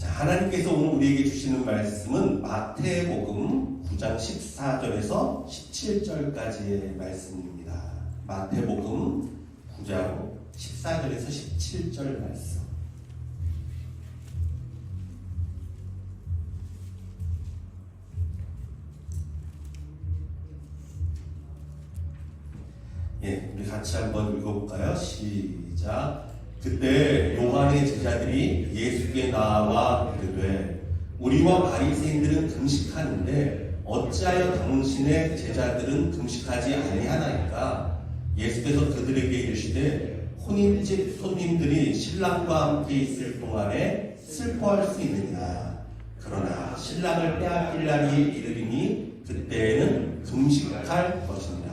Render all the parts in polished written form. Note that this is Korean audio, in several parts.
자, 하나님께서 오늘 우리에게 주시는 말씀은 마태복음 9장 14절에서 17절까지의 말씀입니다. 마태복음 9장 14절에서 17절 말씀. 우리 같이 한번 읽어볼까요? 시작. 그때 요한의 제자들이 예수께 나와 이르되 우리와 바리새인들은 금식하는데 어찌하여 당신의 제자들은 금식하지 아니하나이까? 예수께서 그들에게 이르시되 혼인집 손님들이 신랑과 함께 있을 동안에 슬퍼할 수 있느냐? 그러나 신랑을 빼앗길 날이 이르리니 그때에는 금식할 것이니라.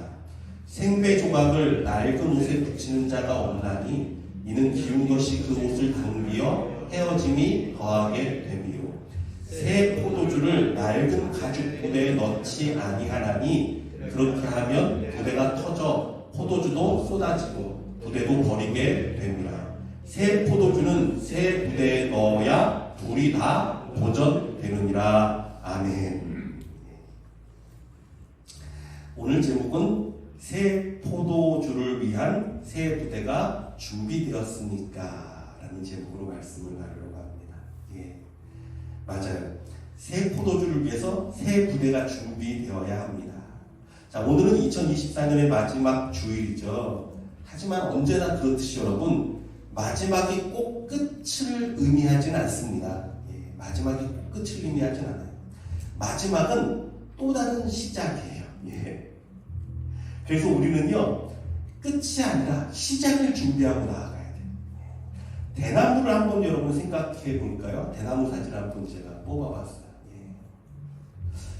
생배 조각을 낡은 옷에 붙이는 자가 없나니 이는 기운 것이 그 옷을 당기어 헤어짐이 더하게 됨이요. 새 포도주를 낡은 가죽 부대에 넣지 아니하나니 그렇게 하면 부대가 터져 포도주도 쏟아지고 부대도 버리게 됩니다. 새 포도주는 새 부대에 넣어야 둘이 다 보전되느니라. 아멘. 오늘 제목은 새 포도주를 위한 새 부대가 준비되었습니까? 라는 제목으로 말씀을 나누려고 합니다. 맞아요. 새 포도주를 위해서 새 부대가 준비되어야 합니다. 자, 오늘은 2024년의 마지막 주일이죠. 하지만 언제나 그렇듯이 여러분, 마지막이 꼭 끝을 의미하지는 않습니다. 마지막이 꼭 끝을 의미하진 않아요. 마지막은 또 다른 시작이에요. 그래서 우리는요, 끝이 아니라 시작을 준비하고 나아가야 돼요. 대나무를 한번 여러분 생각해 볼까요? 대나무 사진을 한번 제가 뽑아봤어요.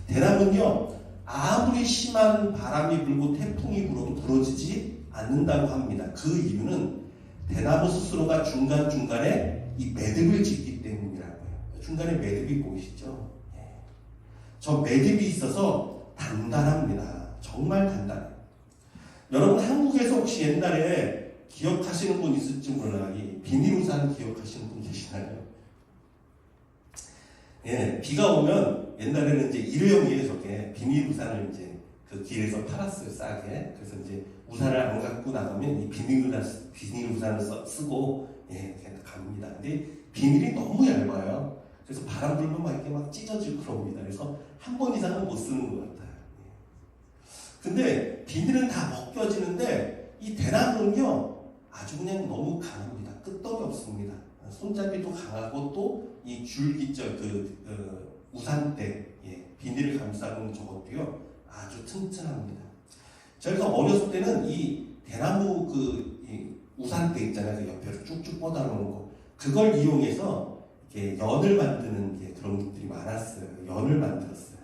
대나무는요, 아무리 심한 바람이 불고 태풍이 불어도 부러지지 않는다고 합니다. 그 이유는 대나무 스스로가 중간중간에 이 매듭을 짓기 때문이라고요. 중간에 매듭이 보이시죠? 저 매듭이 있어서 단단합니다. 정말 단단해요. 여러분 한국에서 혹시 옛날에 기억하시는 분 있을지 몰라요. 이 비닐우산 기억하시는 분 계시나요? 비가 오면 옛날에는 이제 일회용이에요. 저게 비닐우산을 이제 그 길에서 팔았어요. 싸게. 그래서 이제 우산을 안 갖고 나가면 이 비닐우산을 쓰고 갑니다. 근데 비닐이 너무 얇아요. 그래서 바람 불면 막 이렇게 막 찢어지고 그럽니다. 그래서 한 번 이상은 못 쓰는 것 같아요. 근데 비닐은 다 벗겨지는데 이 대나무는요 아주 그냥 너무 강합니다. 끄떡이 없습니다. 손잡이도 강하고 또 이 줄기죠 우산대 비닐을 감싸는 저것도요 아주 튼튼합니다. 저희가 어렸을 때는 이 대나무 이 우산대 있잖아요. 그 옆에서 쭉쭉 뻗어놓은 거 그걸 이용해서 이렇게 연을 만드는 그런 것들이 많았어요. 연을 만들었어요.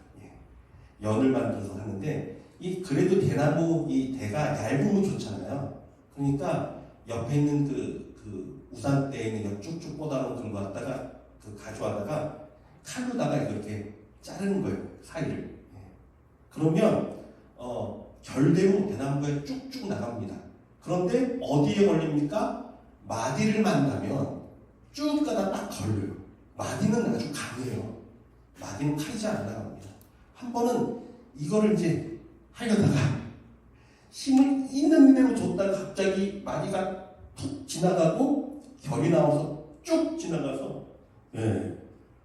연을 만들어서 하는데 그래도 대나무 이 대가 얇으면 좋잖아요. 그러니까 옆에 있는 그 우산대에 있는 쭉쭉 뻗어놓은 걸 갖다가 가져와다가 칼로다가 이렇게 자르는 거예요. 사이를. 그러면 결대로 대나무가 쭉쭉 나갑니다. 그런데 어디에 걸립니까? 마디를 만나면 쭉 가다 딱 걸려요. 마디는 아주 강해요. 마디는 칼이 안 나갑니다. 한 번은 이거를 이제 하려다가 힘을 있는 대로 줬다가 갑자기 마디가 툭 지나가고 결이 나와서 쭉 지나가서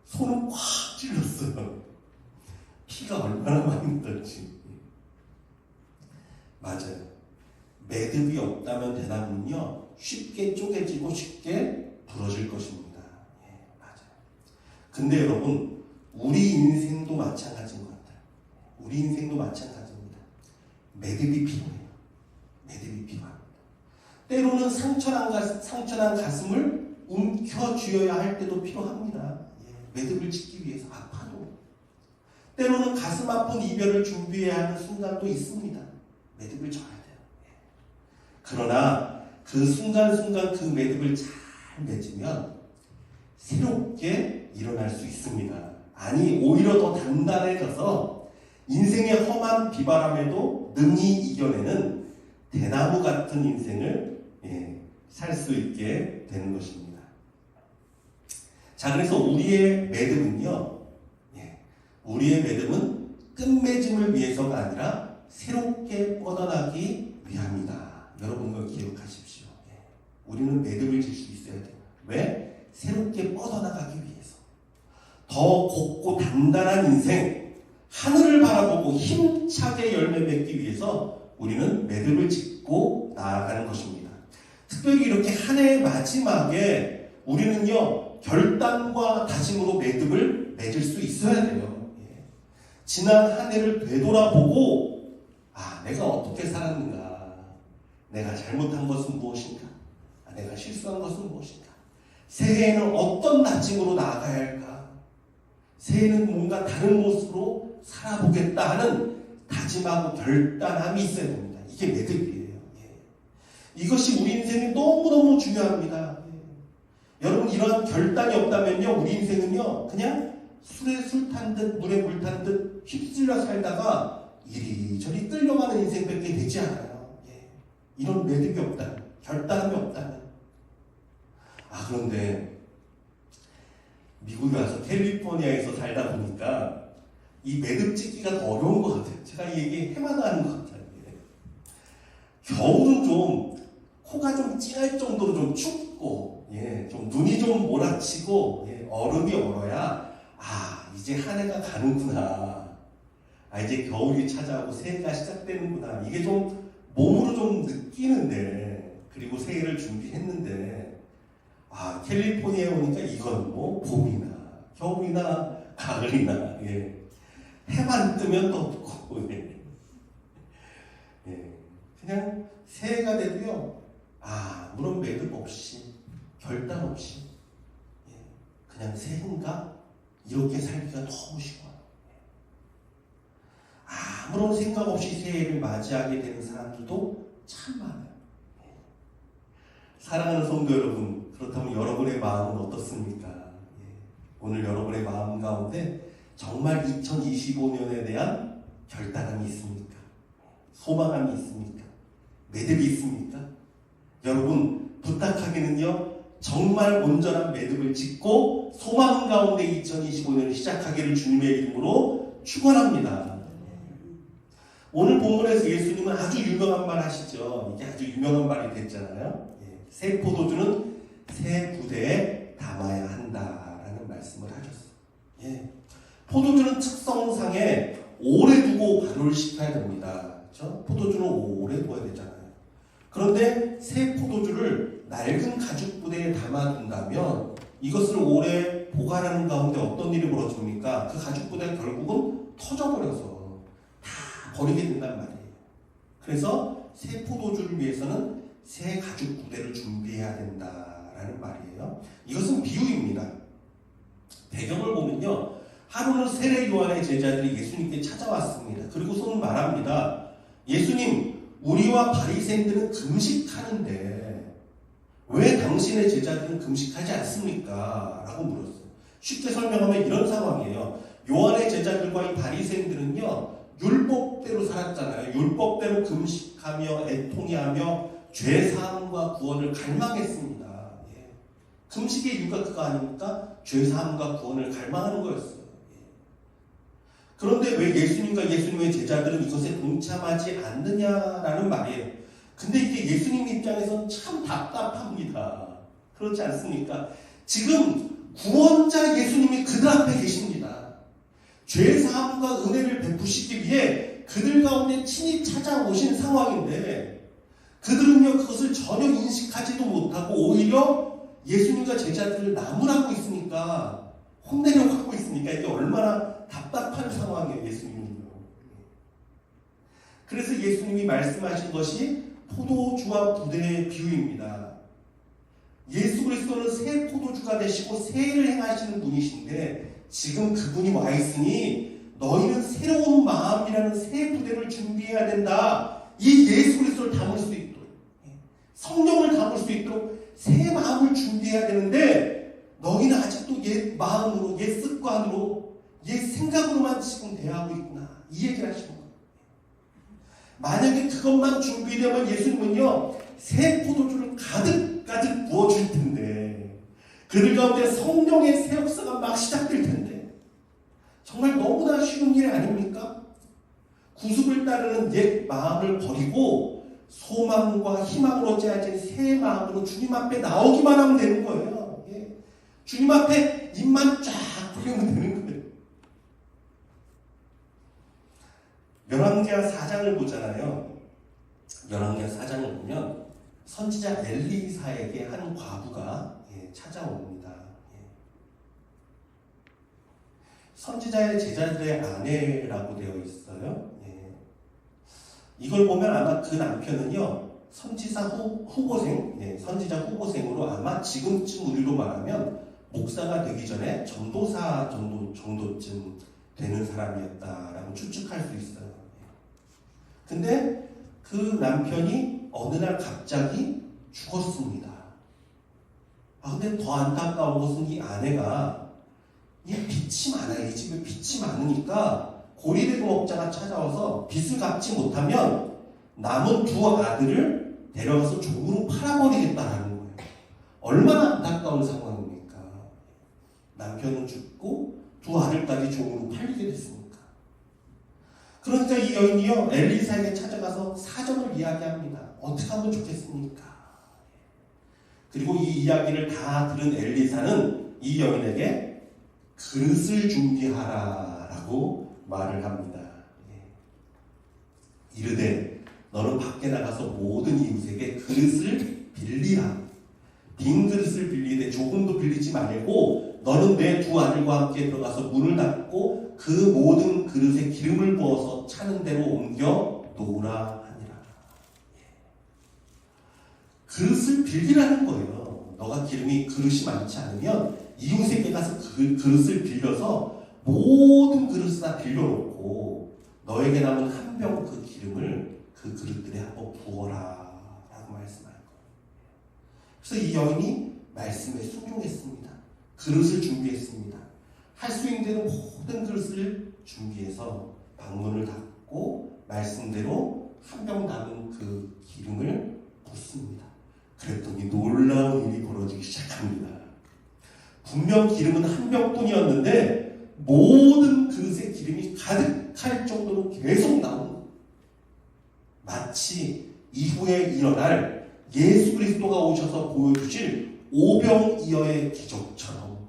손을 꽉 찔렀어요. 피가 얼마나 많이 묻었지. 맞아요. 매듭이 없다면 대나무는요 쉽게 쪼개지고 쉽게 부러질 것입니다. 맞아요. 근데 여러분 우리 인생도 마찬가지인 것 같아요. 우리 인생도 마찬가지입니다. 매듭이 필요해요. 매듭이 필요합니다. 때로는 상처난 가슴을 움켜쥐어야 할 때도 필요합니다. 매듭을 짓기 위해서 아파도. 때로는 가슴 아픈 이별을 준비해야 하는 순간도 있습니다. 매듭을 져야 돼요. 그러나 그 순간순간 그 매듭을 잘 맺으면 새롭게 일어날 수 있습니다. 아니 오히려 더 단단해져서 인생의 험한 비바람에도 능히 이겨내는 대나무 같은 인생을 살 수 있게 되는 것입니다. 자, 그래서 우리의 믿음은요, 우리의 믿음은 끝맺음을 위해서가 아니라 새롭게 뻗어나기 위함이다. 여러분 그걸 기억하십시오. 우리는 믿음을 질 수 있어야 돼요. 왜? 새롭게 뻗어나가기 위해서. 더 곱고 단단한 인생, 하늘을 바라보고 힘차게 열매 맺기 위해서 우리는 믿음을 짓고 나아가는 것입니다. 특별히 이렇게 한 해의 마지막에 우리는요, 결단과 다짐으로 믿음을 맺을 수 있어야 돼요. 지난 한 해를 되돌아보고, 내가 어떻게 살았는가? 내가 잘못한 것은 무엇인가? 내가 실수한 것은 무엇인가? 새해에는 어떤 다짐으로 나아가야 할까? 새해에는 뭔가 다른 모습으로 살아보겠다 하는 다짐하고 결단함이 있어야 됩니다. 이게 믿음이에요. 이것이 우리 인생에 너무너무 중요합니다. 여러분 이러한 결단이 없다면요, 우리 인생은요 그냥 술에 술 탄 듯 물에 물 탄 듯 휩쓸려 살다가 이리저리 끌려가는 인생밖에 되지 않아요. 이런 믿음이 없다면, 결단함이 없다면. 그런데 미국에 와서 캘리포니아에서 살다 보니까 이 매듭 짓기가 더 어려운 것 같아요. 제가 이 얘기 해마다 하는 것 같아요. 겨울은 좀 코가 좀 찡할 정도로 좀 춥고, 좀 눈이 좀 몰아치고, 얼음이 얼어야 이제 한 해가 가는구나. 이제 겨울이 찾아오고 새해가 시작되는구나. 이게 좀 몸으로 좀 느끼는데, 그리고 새해를 준비했는데, 캘리포니아에 오니까 이건 뭐 봄이나 겨울이나 가을이나 해만 뜨면 덥고 그냥 새해가 돼도요 아무런 매듭 없이 결단 없이 그냥 새해인가 이렇게 살기가 너무 쉬워요. 아무런 생각 없이 새해를 맞이하게 되는 사람들도 참 많아요. 사랑하는 성도 여러분, 그렇다면 여러분의 마음은 어떻습니까? 오늘 여러분의 마음 가운데 정말 2025년에 대한 결단함이 있습니까? 소망함이 있습니까? 믿음이 있습니까? 여러분 부탁하기는요, 정말 온전한 믿음을 짓고 소망 가운데 2025년을 시작하기를 주님의 이름으로 축원합니다. 오늘 본문에서 예수님은 아주 유명한 말 하시죠. 이게 아주 유명한 말이 됐잖아요. 새 포도주는 새 부대에 담아야 한다라는 말씀을 하셨어요. 포도주는 특성상에 오래 두고 발효를 시켜야 됩니다. 그렇죠? 포도주는 오래 둬야 되잖아요. 그런데 새 포도주를 낡은 가죽 부대에 담아둔다면 이것을 오래 보관하는 가운데 어떤 일이 벌어집니까? 그 가죽 부대가 결국은 터져버려서 다 버리게 된단 말이에요. 그래서 새 포도주를 위해서는 새 가죽 부대를 준비해야 된다라는 말이에요. 이것은 비유입니다. 배경을 보면요, 하루는 세례 요한의 제자들이 예수님께 찾아왔습니다. 그리고서는 말합니다. 예수님, 우리와 바리새인들은 금식하는데 왜 당신의 제자들은 금식하지 않습니까? 라고 물었어요. 쉽게 설명하면 이런 상황이에요. 요한의 제자들과 이 바리새인들은요, 율법대로 살았잖아요. 율법대로 금식하며 애통해하며 죄사함과 구원을 갈망했습니다. 금식의 이유가 그거 아닙니까? 죄사함과 구원을 갈망하는 거였어요. 그런데 왜 예수님과 예수님의 제자들은 이것에 동참하지 않느냐라는 말이에요. 근데 이게 예수님 입장에서는 참 답답합니다. 그렇지 않습니까? 지금 구원자 예수님이 그들 앞에 계십니다. 죄사함과 은혜를 베푸시기 위해 그들 가운데 친히 찾아오신 상황인데 그들은요 그것을 전혀 인식하지도 못하고 오히려 예수님과 제자들을 나무라고 있으니까, 혼내려고 하고 있으니까 이게 얼마나 답답한 상황이에요. 예수님은요. 그래서 예수님이 말씀하신 것이 포도주와 부대의 비유입니다. 예수 그리스도는 새 포도주가 되시고 새해를 행하시는 분이신데 지금 그분이 와 있으니 너희는 새로운 마음이라는 새 부대를 준비해야 된다. 이 예수 그리스도를 담을 수 있도록, 성령을 담을 수 있도록 새 마음을 준비해야 되는데 너희는 아직도 옛 마음으로, 옛 습관으로, 옛 생각으로만 지금 대하고 있구나. 이 얘기를 하시는 거예요. 만약에 그것만 준비되면 예수님은요 새 포도주를 가득 부어줄 텐데 그들 가운데 성령의 새 역사가 막 시작될 텐데 정말 너무나 쉬운 일 아닙니까? 구속을 따르는 옛 마음을 버리고 소망과 희망으로 짜여진 새 마음으로 주님 앞에 나오기만 하면 되는 거예요. 예. 주님 앞에 입만 쫙 벌리면 되는 거예요. 열왕기하 4장을 보잖아요. 열왕기하 4장을 보면 선지자 엘리사에게 한 과부가 찾아옵니다. 선지자의 제자들의 아내라고 되어 있어요. 이걸 보면 아마 그 남편은요, 선지자 후보생으로 아마 지금쯤 우리로 말하면 목사가 되기 전에 전도사 정도쯤 되는 사람이었다라고 추측할 수 있어요. 근데 그 남편이 어느 날 갑자기 죽었습니다. 근데 더 안타까운 것은 이 아내가 빚이 많아요. 이 집에 빚이 많으니까 고리대금업자가 찾아와서 빚을 갚지 못하면 남은 두 아들을 데려가서 종으로 팔아버리겠다라는 거예요. 얼마나 안타까운 상황입니까? 남편은 죽고 두 아들까지 종으로 팔리게 됐습니까? 그러니까 이 여인이요, 엘리사에게 찾아가서 사정을 이야기합니다. 어떻게 하면 좋겠습니까? 그리고 이 이야기를 다 들은 엘리사는 이 여인에게 그릇을 준비하라라고 말을 합니다. 이르되 너는 밖에 나가서 모든 이웃에게 그릇을 빌리라. 빈 그릇을 빌리되 조금도 빌리지 말고 너는 내 두 아들과 함께 들어가서 문을 닫고 그 모든 그릇에 기름을 부어서 차는 대로 옮겨 놓으라 하니라. 그릇을 빌리라는 거예요. 너가 그릇이 많지 않으면 이웃에게 가서 그 그릇을 빌려서 모든 그릇을 다 빌려놓고 너에게 남은 한 병 그 기름을 그 그릇들에 한번 부어라 라고 말씀하는 거예요. 그래서 이 여인이 말씀에 순종했습니다. 그릇을 준비했습니다. 할 수 있는 대로 모든 그릇을 준비해서 방문을 닫고 말씀대로 한 병 남은 그 기름을 붓습니다. 그랬더니 놀라운 일이 벌어지기 시작합니다. 분명 기름은 한 병뿐이었는데 모든 그릇에 기름이 가득할 정도로 계속 나오는 거예요. 마치 이후에 일어날 예수 그리스도가 오셔서 보여주실 오병이어의 기적처럼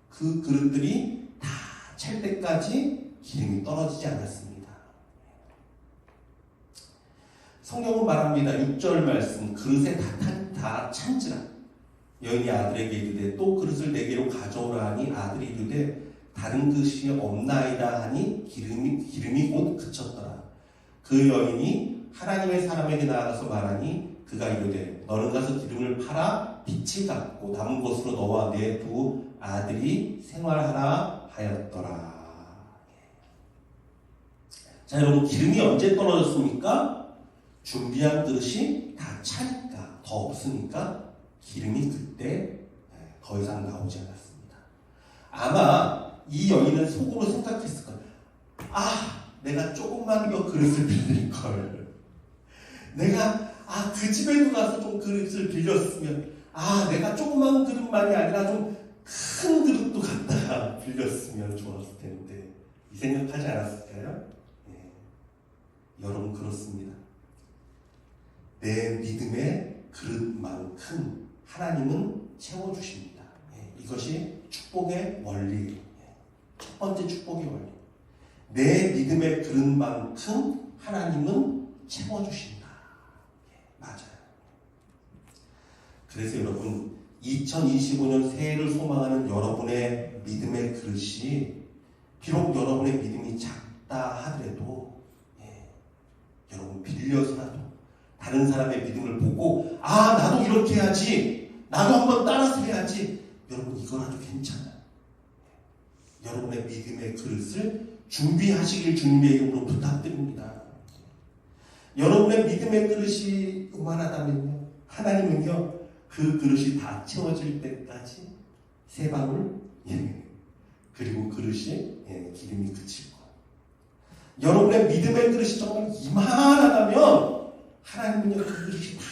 그 그릇들이 다 찰 때까지 기름이 떨어지지 않았습니다. 성경은 말합니다. 6절 말씀, 그릇에 다 찬지라. 여인이 아들에게 이르되 또 그릇을 내게로 가져오라 하니 아들이 이르되 다른 그릇이 없나이다 하니 기름이 곧 그쳤더라. 그 여인이 하나님의 사람에게 나아가서 말하니 그가 이르되 너는 가서 기름을 팔아 빚을 갚고 남은 것으로 너와 내 두 아들이 생활하라 하였더라. 자, 여러분, 기름이 언제 떨어졌습니까? 준비한 그릇이 다 차니까, 더 없으니까 기름이 그때 더 이상 나오지 않았습니다. 아마 이 여인은 속으로 생각했을 거예요. 내가 조금만 더 그릇을 빌릴걸. 내가 그 집에도 가서 좀 그릇을 빌렸으면, 내가 조그만 그릇만이 아니라 좀 큰 그릇도 갖다가 빌렸으면 좋았을 텐데, 이 생각하지 않았을까요? 여러분, 그렇습니다. 내 믿음의 그릇만큼 하나님은 채워주십니다. 이것이 축복의 원리예요. 첫 번째 축복의 원리. 내 믿음의 그릇만큼 하나님은 채워주신다. 맞아요. 그래서 여러분, 2025년 새해를 소망하는 여러분의 믿음의 그릇이 비록 여러분의 믿음이 작다 하더라도 여러분 빌려서라도 다른 사람의 믿음을 보고 나도 이렇게 해야지, 나도 한번 따라서 해야지, 여러분 이거라도 괜찮아요. 여러분의 믿음의 그릇을 준비하시길 주님의 이름으로 부탁드립니다. 여러분의 믿음의 그릇이 요만하다면요, 하나님은요 그 그릇이 다 채워질 때까지 세 방울 그리고 그릇이 기름이 그칠 거예요. 여러분의 믿음의 그릇이 정말 이만하다면 하나님은요 그 그릇이 다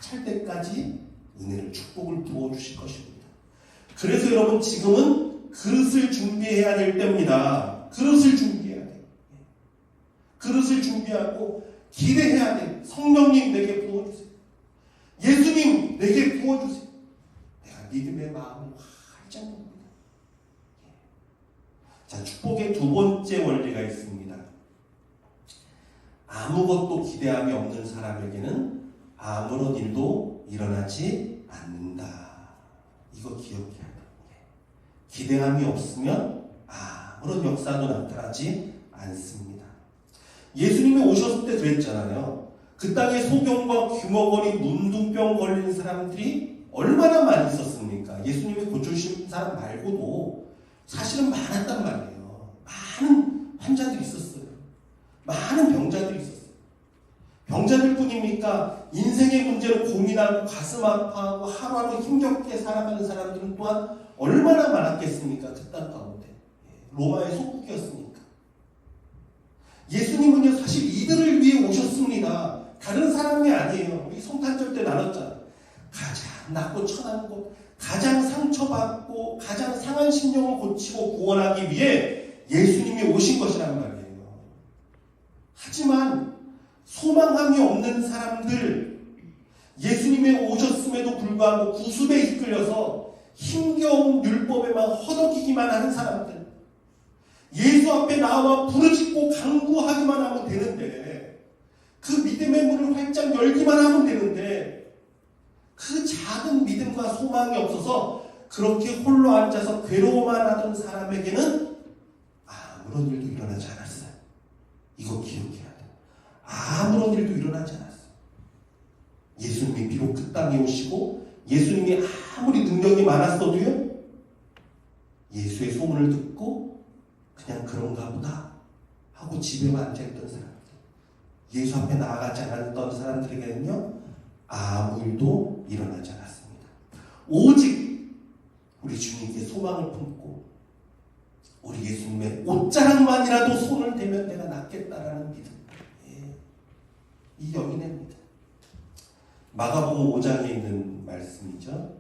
찰 때까지 은혜를 축복을 부어주실 것입니다. 그래서 여러분 지금은 그릇을 준비해야 될 때입니다. 그릇을 준비해야 돼. 그릇을 준비하고 기대해야 돼. 성령님 내게 부어주세요. 예수님 내게 부어주세요. 내가 믿음의 마음을 활짝 봅니다. 자, 축복의 두 번째 원리가 있습니다. 아무것도 기대함이 없는 사람에게는 아무런 일도 일어나지 않는다. 이거 기억해야 돼요. 기대함이 없으면 아무런 역사도 나타나지 않습니다. 예수님이 오셨을 때 그랬잖아요. 그 땅에 소경과 귀머거리 문둥병 걸린 사람들이 얼마나 많이 있었습니까? 예수님이 고쳐주신 사람 말고도 사실은 많았단 말이에요. 많은 환자들이 있었어요. 많은 병자들이 있었어요. 병자들 뿐입니까? 인생의 문제로 고민하고 가슴 아파하고 하루하루 힘겹게 살아가는 사람들은 또한 얼마나 많았겠습니까? 그 땅 가운데. 로마의 속국이었으니까. 예수님은요, 사실 이들을 위해 오셨습니다. 다른 사람이 아니에요. 우리 성탄절 때 나눴잖아요. 가장 낮고 천한 곳, 가장 상처받고 가장 상한 심령을 고치고 구원하기 위해 예수님이 오신 것이란 말이에요. 하지만 소망함이 없는 사람들, 예수님이 오셨음에도 불구하고 구습에 이끌려서 힘겨운 율법에만 허덕이기만 하는 사람들, 예수 앞에 나와 부르짖고 간구하기만 하면 되는데, 그 믿음의 문을 활짝 열기만 하면 되는데, 그 작은 믿음과 소망이 없어서 그렇게 홀로 앉아서 괴로워만 하던 사람에게는 아무런 일도 일어나지 않았어요. 이거 기억해야 돼요. 아무런 일도 일어나지 않았어요. 예수님이 비록 그 땅에 오시고 예수님이 아무리 능력이 많았어도요, 예수의 소문을 듣고 그냥 그런가 보다 하고 집에만 앉아있던 사람들, 예수 앞에 나아가지 않았던 사람들에게는요, 아무 일도 일어나지 않았습니다. 오직 우리 주님께 소망을 품고 우리 예수님의 옷자락만이라도 손을 대면 내가 낫겠다라는 믿음, 이 여인입니다. 마가복음 5장에 있는 말씀이죠.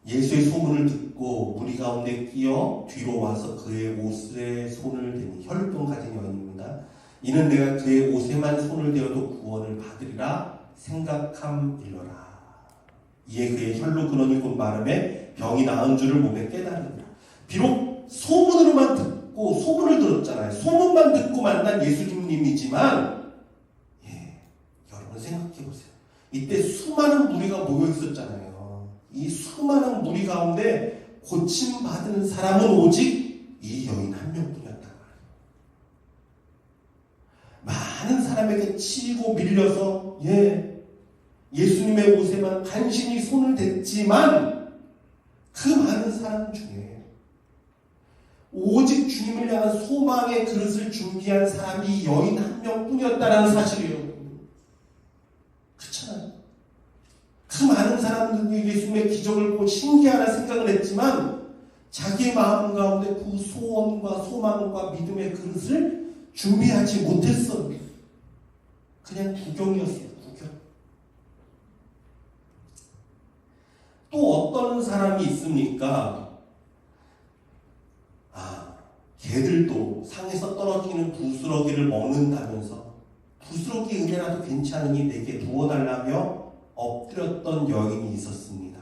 예수의 소문을 듣고 무리 가운데 끼어 뒤로 와서 그의 옷에 손을 대니, 혈루병 가진 여인입니다. 이는 내가 그의 옷에만 손을 대어도 구원을 받으리라 생각함일러라. 이에 그의 혈루 근원이 곧 마름에 병이 나은 줄을 몸에 깨달으니라. 비록 소문으로만 듣고, 소문을 들었잖아요. 소문만 듣고 만난 예수님이지만, 여러분 생각해보세요. 이때 수많은 무리가 모여 있었잖아요. 이 수많은 무리 가운데 고침받은 사람은 오직 이 여인 한 명뿐이었단 말이에요. 많은 사람에게 치이고 밀려서 예수님의 옷에만 간신히 손을 댔지만, 그 많은 사람 중에 오직 주님을 향한 소망의 그릇을 준비한 사람이 여인 한 명뿐이었다는 사실이에요. 그렇잖아요. 그 많은 사람들이 예수님의 기적을 보고 신기하다 생각을 했지만, 자기의 마음 가운데 그 소원과 소망과 믿음의 그릇을 준비하지 못했어요. 그냥 구경이었어요. 구경. 또 어떤 사람이 있습니까? 개들도 상에서 떨어지는 부스러기를 먹는다면서 부스러기 은혜라도 괜찮으니 내게 부어달라며 엎드렸던 여인이 있었습니다.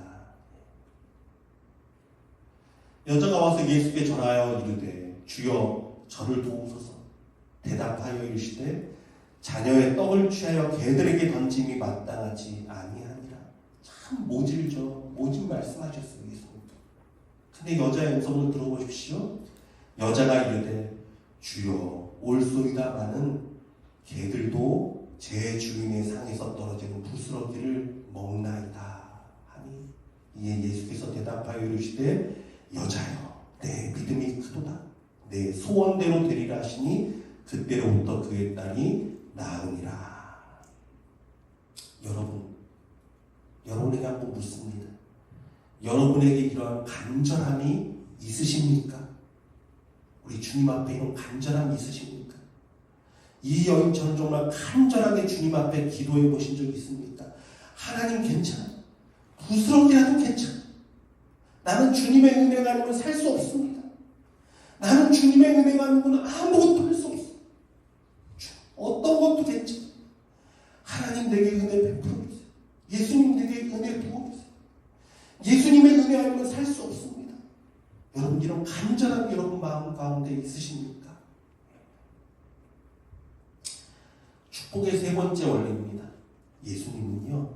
여자가 와서 예수께 전하여 이르되 주여 저를 도우소서. 대답하여 이르시되 자녀의 떡을 취하여 개들에게 던짐이 마땅하지 아니하니라. 참 모질죠. 모진 말씀하셨어요, 예수님. 근데 여자의 음성을 들어보십시오. 여자가 이르되 주여 올소이다마는 개들도 제 주인의 상에서 떨어지는 부스러기를 먹나이다 하니, 이에 예수께서 대답하여 이르시되 여자여 내 믿음이 크도다. 내 소원대로 되리라 하시니 그때로부터 그의 딸이 나으니라. 여러분에게 한번 묻습니다. 여러분에게 이러한 간절함이 있으십니까? 우리 주님 앞에 이런 간절함이 있으십니까? 이 여인처럼 정말 간절하게 주님 앞에 기도해 보신 적 있습니까? 하나님 괜찮아. 부스러기라도 괜찮아. 나는 주님의 은혜가 아니면 살 수 없습니다. 나는 주님의 은혜가 아니면 아무것도 할 수 없어. 어떤 것도 괜찮아. 하나님 내게 은혜 베풀어주세요. 예수님 내게 은혜 부어주세요. 예수님의 은혜 아니면 살 수 없습니다. 여러분 이런 간절한 여러분 마음 가운데 있으십니까? 축복의 세 번째 원리입니다. 예수님은요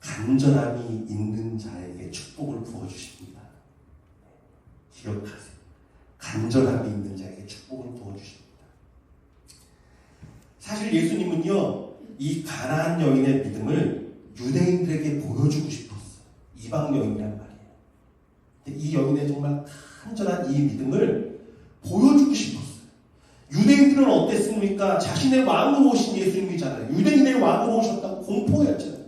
간절함이 있는 자에게 축복을 부어주십니다. 기억하세요. 간절함이 있는 자에게 축복을 부어주십니다. 사실 예수님은요 이 가나안 여인의 믿음을 유대인들에게 보여주고 싶었어요. 이방 여인이란 말이에요. 근데 이 여인의 정말 간절한 이 믿음을 보여주고 싶었어요. 유대인들은 어땠습니까? 자신의 왕으로 오신 예수님이잖아요. 유대인의 왕으로 오셨다고 공포했잖아요.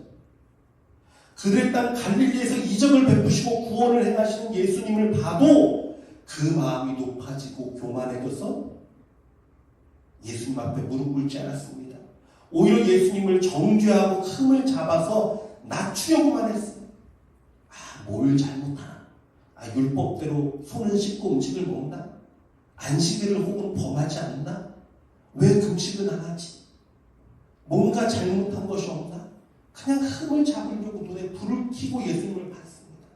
그들의 땅 갈릴리에서 이적을 베푸시고 구원을 행하시는 예수님을 봐도 그 마음이 높아지고 교만해져서 예수님 앞에 무릎 꿇지 않았습니다. 오히려 예수님을 정죄하고 흠을 잡아서 낮추려고만 했어요. 뭘 잘못하나? 율법대로 손을 씻고 음식을 먹나? 안식일을 혹은 범하지 않나? 왜 금식은 안 하지? 뭔가 잘못한 것이 없나? 그냥 흠을 잡으려고 눈에 불을 켜고 예수님을 봤습니다.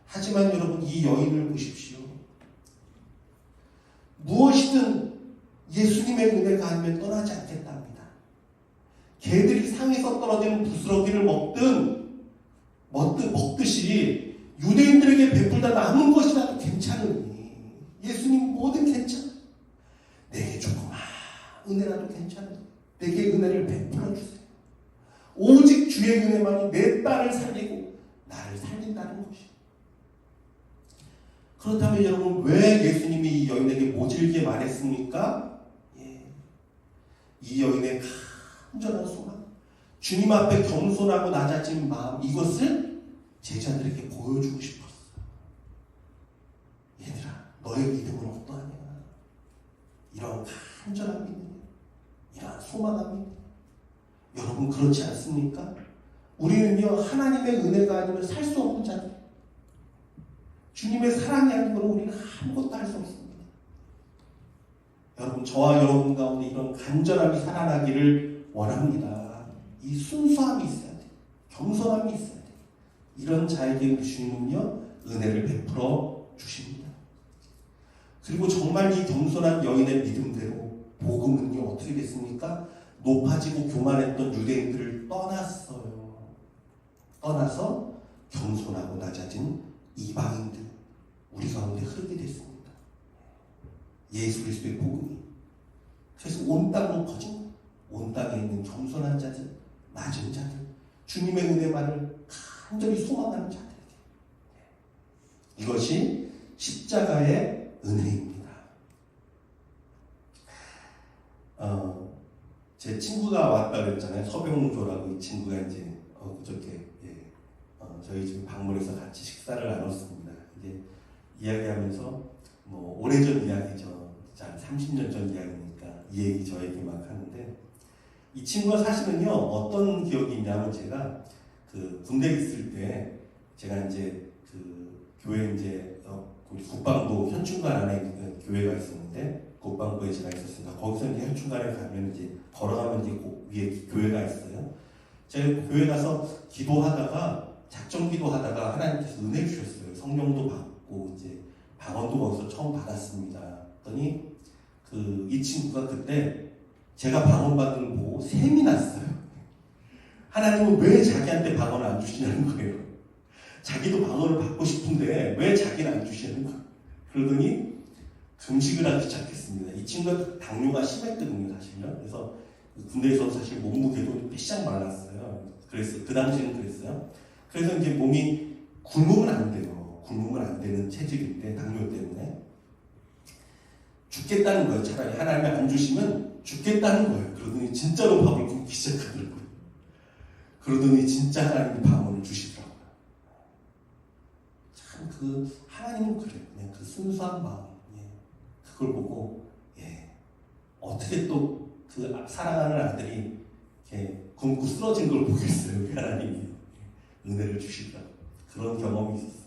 하지만 여러분 이 여인을 보십시오. 무엇이든 예수님의 은혜가 아니면 떠나지 않겠답니다. 개들이 상에서 떨어지는 부스러기를 먹듯이 유대인들에게 베풀다 남은 것이라도 괜찮으니 예수님 뭐든 괜찮아. 내게 조그마 은혜라도 괜찮아. 내게 은혜를 베풀어 주세요. 오직 주의 은혜만이 내 딸을 살리고 나를 살린다는 것이. 그렇다면 여러분 왜 예수님이 이 여인에게 모질게 말했습니까? 이 여인의 간절한 소망, 주님 앞에 겸손하고 낮아진 마음, 이것을 제자들에게 보여주고 싶었어요. 얘들아, 너의 믿음은 어떠하냐? 이런 간절한 믿음, 이런 소망한 믿음. 여러분 그렇지 않습니까? 우리는요 하나님의 은혜가 아니면 살 수 없는 자들, 주님의 사랑이 아니면 우리는 아무것도 할 수 없습니다. 여러분 저와 여러분 가운데 이런 간절함이 살아나기를 원합니다. 이 순수함이 있어야 돼요. 겸손함이 있어야 돼요. 이런 자에게 주님은요 은혜를 베풀어 주십니다. 그리고 정말 이 겸손한 여인의 믿음대로 복음은요 어떻게 됐습니까? 높아지고 교만했던 유대인들을 떠나서 겸손하고 낮아진 이방인들 우리 가운데 흐르게 됐습니다. 예수 그리스도의 복음이. 그래서 온 땅으로 퍼진 거예요. 온 땅에 있는 겸손한 자들, 낮은 자들, 주님의 은혜만을 간절히 소망하는 자들에게. 이것이 십자가의 은혜입니다. 제 친구가 왔다 그랬잖아요. 서병조라고 이 친구가 이제 그저께 저희 집 방문해서 같이 식사를 나눴습니다. 이제 이야기하면서 오래전 이야기죠. 한 30년 전 이야기니까 이 얘기 저 얘기 막 하는데 이 친구가 사실은요 어떤 기억이 있냐면 제가 그 군대 있을 때 제가 이제 그 교회 이제 우리 국방부 현충관 안에 그 교회가 있었는데 국방부에 제가 있었으니까 거기서 이제 현충관에 가면 이제 걸어가면 이제 위에 교회가 있어요. 제가 교회 가서 기도하다가 작정 기도하다가 하나님께서 은혜 주셨어요. 성령도 받고 이제 방언도 거기서 처음 받았습니다. 그랬더니 이 친구가 그때 제가 방언 받는 걸 보고 샘이 났어요. 하나님은 왜 자기한테 방언을 안 주시냐는 거예요. 자기도 방언을 받고 싶은데 왜 자기는 안 주시는 거예요. 그러더니 금식을 하기 시작했습니다. 이 친구가 당뇨가 심했거든요, 사실요. 그래서 군대에서 사실 몸무게도 삐싹 말랐어요. 그래서 그 당시에는 그랬어요. 그래서 이제 몸이 굶으면 안 돼요. 굶으면 안 되는 체질인데 당뇨 때문에 죽겠다는 거예요. 차라리 하나님이 안 주시면 죽겠다는 거예요. 그러더니 진짜로 밥을 굶기 시작하더라고요. 그러더니 진짜 하나님이 방언을 주시더라고요. 참 하나님은 그래요. 그냥 그 순수한 마음, 그걸 보고 어떻게 또 그 사랑하는 아들이 이렇게 굶고 쓰러진 걸 보겠어요. 하나님이 은혜를 주시더라고요. 그런 경험이 있었어요.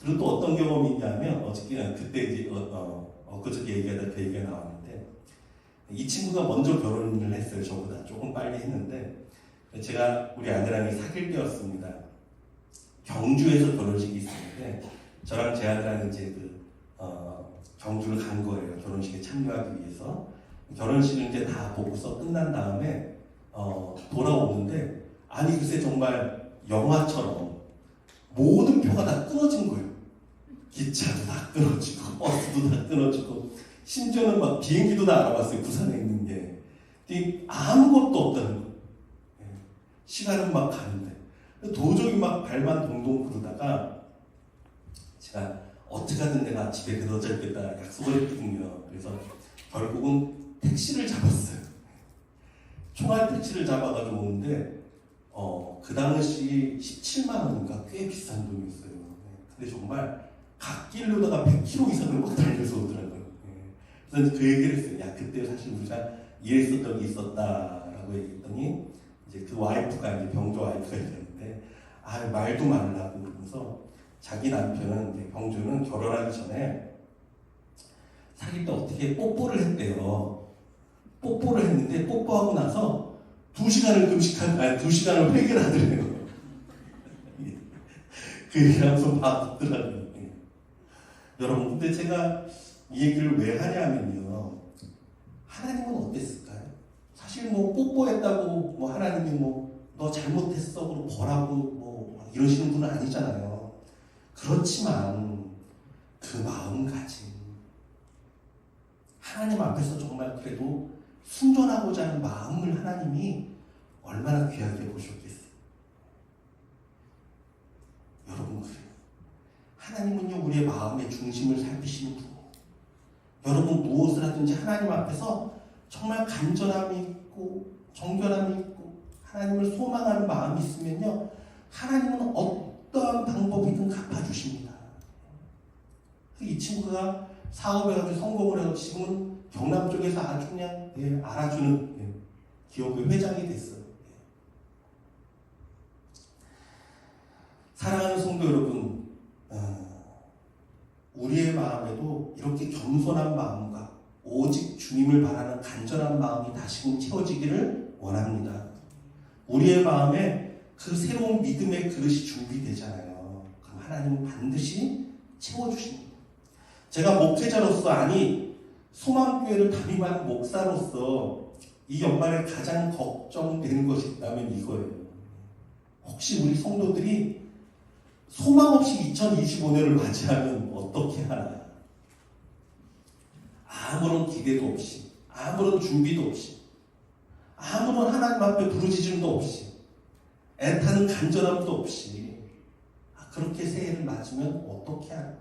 그리고 또 어떤 경험이 있냐면 어저께 그때 이제 그저께 얘기하다 그 얘기가 나왔는데 이 친구가 먼저 결혼을 했어요. 저보다 조금 빨리 했는데 제가 우리 아내랑 사귈 때였습니다. 경주에서 결혼식이 있었는데 저랑 제 아내랑 이제 경주를 간 거예요. 결혼식에 참여하기 위해서. 결혼식을 이제 다 보고서 끝난 다음에 돌아오는데 아니 글쎄 정말 영화처럼 모든 표가 다 끊어진 거예요. 기차도 다 끊어지고 버스도 다 끊어지고 심지어는 막 비행기도 다 알아봤어요. 부산에 있는 게. 근데 아무것도 없다는 거예요. 시간은 막 가는데 도저히 막 발만 동동 구르다가 제가 어떻게든 내가 집에 늦어져야겠다 약속을 했거든요. 그래서 결국은 택시를 잡았어요. 총알 택시를 잡아가지고 오는데 그 당시 17만 원인가 꽤 비싼 돈이었어요. 근데 정말 갓길로다가 100km 이상을 막 달려서 오더라고요. 그래서 그 얘기를 했어요. 야 그때 사실 우리가 이랬었던 게 있었다라고 얘기했더니 이제 그 와이프가 이제 병조 와이프가 있었는데 말도 말라고 그러면서 자기 남편은 이제 병조는 결혼하기 전에 사귈 때 어떻게 뽀뽀를 했대요. 뽀뽀를 했는데 뽀뽀하고 나서 2시간을 금식한 2시간을 회개를 하더래요. 그 얘기하면서 막 듣더라고요. 여러분 근데 제가 이 얘기를 왜 하냐면요. 하나님은 어땠을까요? 사실 뭐 뽀뽀했다고 뭐 하나님이 뭐 너 잘못했어 그러고 벌하고 뭐 이러시는 분은 아니잖아요. 그렇지만 그 마음가짐 하나님 앞에서 정말 그래도 순종하고자 하는 마음을 하나님이 얼마나 귀하게 보셨겠어요. 여러분 그래요. 하나님은요 우리의 마음의 중심을 살피시는 분. 여러분 무엇을 하든지 하나님 앞에서 정말 간절함이 있고 정결함이 있고 하나님을 소망하는 마음이 있으면요 하나님은 어떠한 방법이든 갚아주십니다. 이 친구가 사업에 아주 성공을 해서 지금은 경남 쪽에서 아주 그냥 알아주는 기업의 회장이 됐어요. 사랑하는 성도 여러분, 우리의 마음에도 이렇게 겸손한 마음과 오직 주님을 바라는 간절한 마음이 다시금 채워지기를 원합니다. 우리의 마음에 그 새로운 믿음의 그릇이 준비되잖아요. 그럼 하나님은 반드시 채워주십니다. 제가 목회자로서 소망교회를 담임하는 목사로서 이 연말에 가장 걱정되는 것이 있다면 이거예요. 혹시 우리 성도들이 소망 없이 2025년을 맞이하면 어떻게 하나? 아무런 기대도 없이, 아무런 준비도 없이, 아무런 하나님 앞에 부르짖음도 없이, 애타는 간절함도 없이 그렇게 새해를 맞으면 어떻게 하나?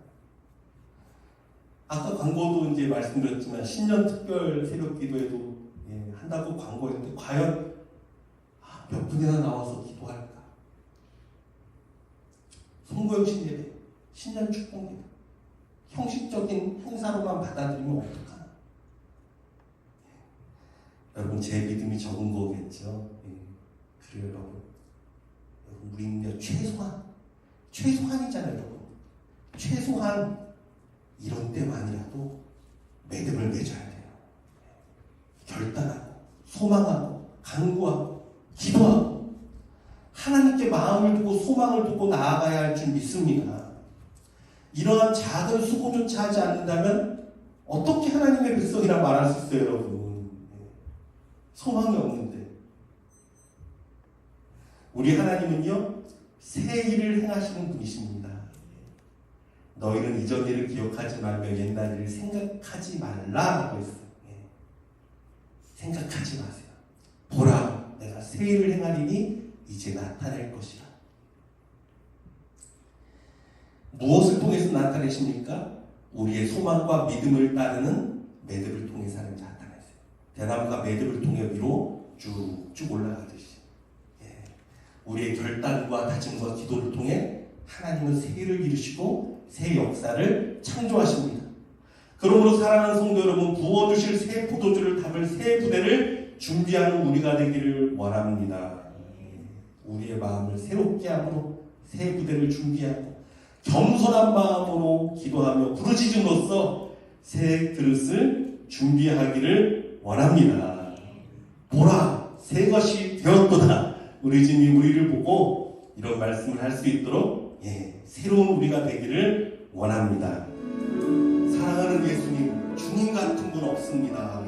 아까 광고도 이제 말씀드렸지만 신년 특별 새벽 기도에도 한다고 광고했는데 과연 몇 분이나 나와서 기도할까? 송구영신 예배, 신년 축복 예배, 형식적인 행사로만 받아들이면 어떡하나? 여러분 제 믿음이 적은 거겠죠. 그래요 여러분. 우리는요 최소한이잖아요 여러분. 최소한 이런 때만이라도 믿음을 맺어야 돼요. 결단하고 소망하고 간구하고 기도하고 하나님께 마음을 두고 소망을 두고 나아가야 할 줄 믿습니다. 이러한 작은 수고조차 하지 않는다면 어떻게 하나님의 백성이라 말할 수 있어요 여러분. 소망이 없는데. 우리 하나님은요 새 일을 행하시는 분이십니다. 너희는 이전 일을 기억하지 말며 옛날 일을 생각하지 말라라고 했어요. 생각하지 마세요. 보라, 내가 새 일을 행하리니 이제 나타낼 것이라. 무엇을 통해서 나타내십니까? 우리의 소망과 믿음을 따르는 매듭을 통해서 하나님 나타내세요. 대나무가 매듭을 통해 위로 쭉쭉 올라가듯이 우리의 결단과 다짐과 기도를 통해 하나님은 새 일을 이루시고 새 역사를 창조하십니다. 그러므로 사랑하는 성도 여러분, 부어주실 새 포도주를 담을 새 부대를 준비하는 우리가 되기를 원합니다. 우리의 마음을 새롭게 함으로 새 부대를 준비하고 겸손한 마음으로 기도하며 부르짖음으로써 새 그릇을 준비하기를 원합니다. 보라, 새 것이 되었도다. 우리 주님이 우리를 보고 이런 말씀을 할 수 있도록 새로운 우리가 되기를 원합니다. 사랑하는 예수님, 주님 같은 분 없습니다.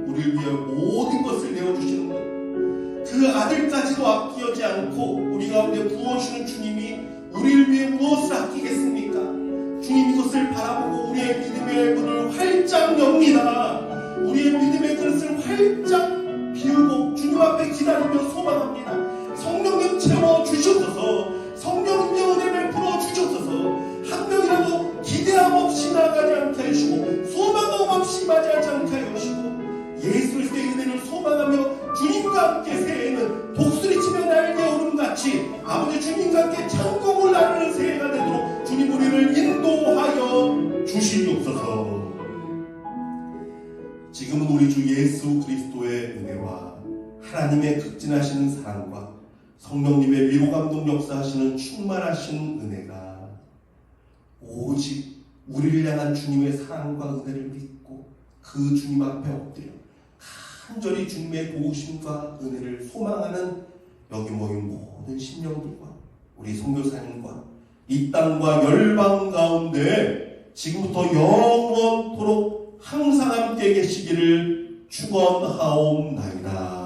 우리를 위해 모든 것을 내어주시는 분, 그 아들까지도 아끼지 않고 우리 가운데 부어주시는 주님이 우리를 위해 무엇을 아끼겠습니까? 주님 이것을 바라보고 우리의 믿음의 문을 활짝 엽니다. 우리의 믿음의 그릇을 활짝 비우고 주님 앞에 기다리며 소망합니다. 성령님 채워주셔서, 성령님의 은혜를 풀어주셔서 한 명이라도 기대함 없이 나가지 않게 하시고 소망함 없이 맞이하지 않게 하시고 예수 그리스도의 은혜를 소망하며 주님과 함께 새해에는 독수리치며 날개 오름같이 아버지 주님과 함께 천국을 나르는 새해가 되도록 주님 우리를 인도하여 주시옵소서. 지금은 우리 주 예수 그리스도의 은혜와 하나님의 극진하시는 사랑과 성령님의 위로감동 역사하시는 충만하신 은혜가 오직 우리를 향한 주님의 사랑과 은혜를 믿고 그 주님 앞에 엎드려 간절히 주님의 도우심과 은혜를 소망하는 여기 모인 모든 심령들과 우리 선교사님과 이 땅과 열방 가운데 지금부터 영원토록 항상 함께 계시기를 축원하옵나이다.